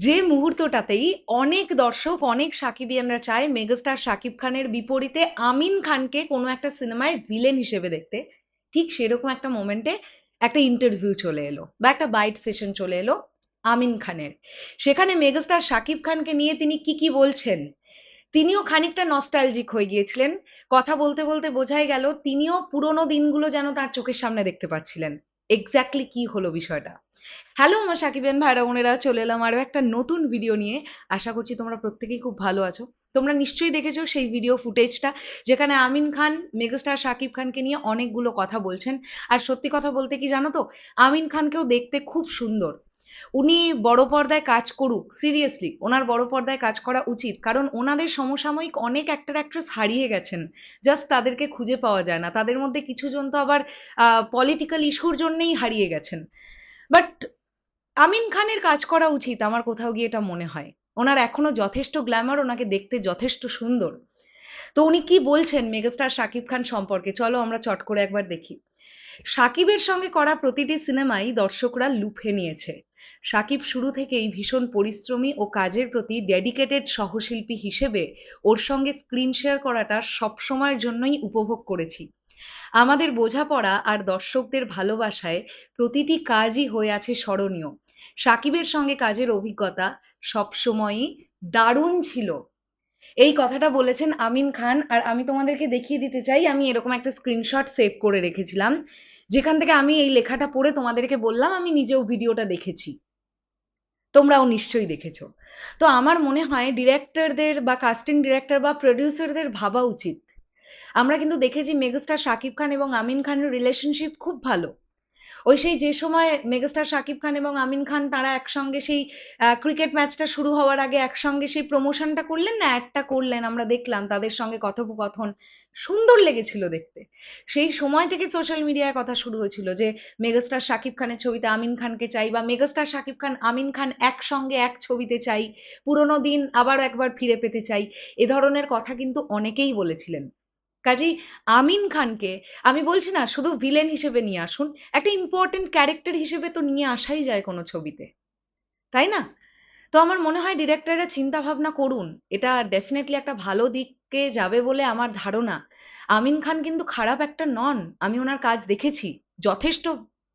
যে মুহূর্তটাতেই অনেক দর্শক অনেক সাকিবিয়ানরা চায় মেগাস্টার শাকিব খানের বিপরীতে আমিন খানকে কোনো একটা সিনেমায় ভিলেন হিসেবে দেখতে, ঠিক সেরকম একটা মোমেন্টে একটা ইন্টারভিউ চলে এলো বা একটা বাইট সেশন চলে এলো আমিন খানের। সেখানে মেগাস্টার শাকিব খানকে নিয়ে তিনি কি কি বলছেন, তিনিও খানিকটা নস্টালজিক হয়ে গিয়েছিলেন। কথা বলতে বলতে বোঝাই গেল তিনিও পুরোনো দিনগুলো যেন তার চোখের সামনে দেখতে পাচ্ছিলেন। এক্স্যাক্টলি কি হলো বিষয়টা। হ্যালো আমার সাকিবিয়ান ভাইরা বোনেরা, চলে এলাম আরো একটা নতুন ভিডিও নিয়ে। আশা করছি তোমরা প্রত্যেকেই খুব ভালো আছো। তোমরা নিশ্চয়ই দেখেছো সেই ভিডিও ফুটেজটা, যেখানে আমিন খান মেগাস্টার শাকিব খানকে নিয়ে অনেকগুলো কথা বলছেন। আর সত্যি কথা বলতে কি জানো তো, আমিন খানকেও দেখতে খুব সুন্দর। উনি বড় পর্দায় কাজ করুক, সিরিয়াসলি ওনার বড় পর্দায় কাজ করা উচিত, কারণ ওনাদের সমসাময়িক অনেক অ্যাক্টর অ্যাক্ট্রেস হারিয়ে গেছেন। জাস্ট তাদেরকে খুঁজে পাওয়া যায় না। তাদের মধ্যে কিছু জন তো আবার পলিটিক্যাল ইস্যুর জন্যই হারিয়ে গেছেন। বাট আমিন খানের কাজ করা উচিত আমার কোথাও গিয়ে এটা মনে হয়। ওনার এখনো যথেষ্ট গ্ল্যামার, ওনাকে দেখতে যথেষ্ট সুন্দর। তো উনি কি বলছেন মেগাস্টার শাকিব খান সম্পর্কে, চলো আমরা চট করে একবার দেখি। সাকিবের সঙ্গে করা প্রতিটি সিনেমাই দর্শকরা লুফে নিয়েছে। সাকিব শুরু থেকেই ভীষণ পরিশ্রমী ও কাজের প্রতি ডেডিকেটেড সহশিল্পী হিসেবে ওর সঙ্গে স্ক্রিন শেয়ার করাটা সবসময়ের জন্যই উপভোগ করেছি। আমাদের বোঝাপড়া আর দর্শকদের ভালোবাসায় প্রতিটি কাজই হয়ে আছে স্মরণীয়। সাকিবের সঙ্গে কাজের অভিজ্ঞতা সবসময়ই দারুণ ছিল। এই কথাটা বলেছেন আমিন খান। আর আমি তোমাদেরকে দেখিয়ে দিতে চাই, আমি এরকম একটা স্ক্রিনশট সেভ করে রেখেছিলাম, যেখান থেকে আমি এই লেখাটা পড়ে তোমাদেরকে বললাম আমি নিজেও ভিডিওটা দেখেছি, তোমরাও নিশ্চয়ই দেখেছো। তো আমার মনে হয় ডিরেক্টরদের বা কাস্টিং ডিরেক্টর বা প্রডিউসারদের ভাবা উচিত। আমরা কিন্তু দেখেছি মেগাস্টার শাকিব খান এবং আমিন খানের রিলেশনশিপ খুব ভালো। ওই সেই যে সময় মেগাস্টার শাকিব খান এবং আমিন খান তারা একসঙ্গে সেই ক্রিকেট ম্যাচটা শুরু হওয়ার আগে একসঙ্গে সেই প্রমোশনটা করলেন না, অ্যাডটা করলেন, আমরা দেখলাম তাদের সঙ্গে কথোপকথন, সুন্দর লেগেছিল দেখতে। সেই সময় থেকে সোশ্যাল মিডিয়ায় কথা শুরু হয়েছিল যে মেগাস্টার শাকিব খানের ছবিতে আমিন খানকে চাই, বা মেগাস্টার শাকিব খান আমিন খান একসঙ্গে এক ছবিতে চাই, পুরোনো দিন আবার একবার ফিরে পেতে চাই। এ ধরনের কথা কিন্তু অনেকেই বলেছিলেন। কাজেই আমিন খানকে, আমি বলছি না শুধু ভিলেন হিসেবে নিয়ে আসুন, একটা ইম্পর্টেন্ট ক্যারেক্টার হিসেবে তো নিয়ে আসাই যায় কোনো ছবিতে, তাই না? তো আমার মনে হয় ডিরেক্টররা চিন্তা ভাবনা করুন। এটা ডেফিনেটলি একটা ভালো দিকে যাবে বলে আমার ধারণা। আমিন খান কিন্তু খারাপ অ্যাক্টর নন, আমি ওনার কাজ দেখেছি। যথেষ্ট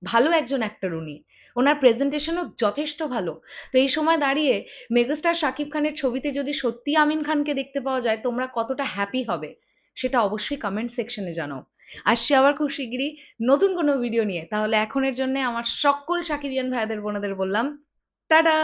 ভালো একজন অ্যাক্টর উনি। ওনার প্রেজেন্টেশনও যথেষ্ট ভালো। তো এই সময় দাঁড়িয়ে মেগাস্টার শাকিব খানের ছবিতে যদি সত্যি আমিন খানকে দেখতে পাওয়া যায়, তোমরা কতটা হ্যাপি হবে সেটা অবশ্যই কমেন্ট সেকশনে জানাও। আসছি আবার খুব শিগগিরই নতুন কোনো ভিডিও নিয়ে। তাহলে এখনের জন্য আমার সকল সাকিবিয়ান ভাইদের বোনেদের বললাম টাটা।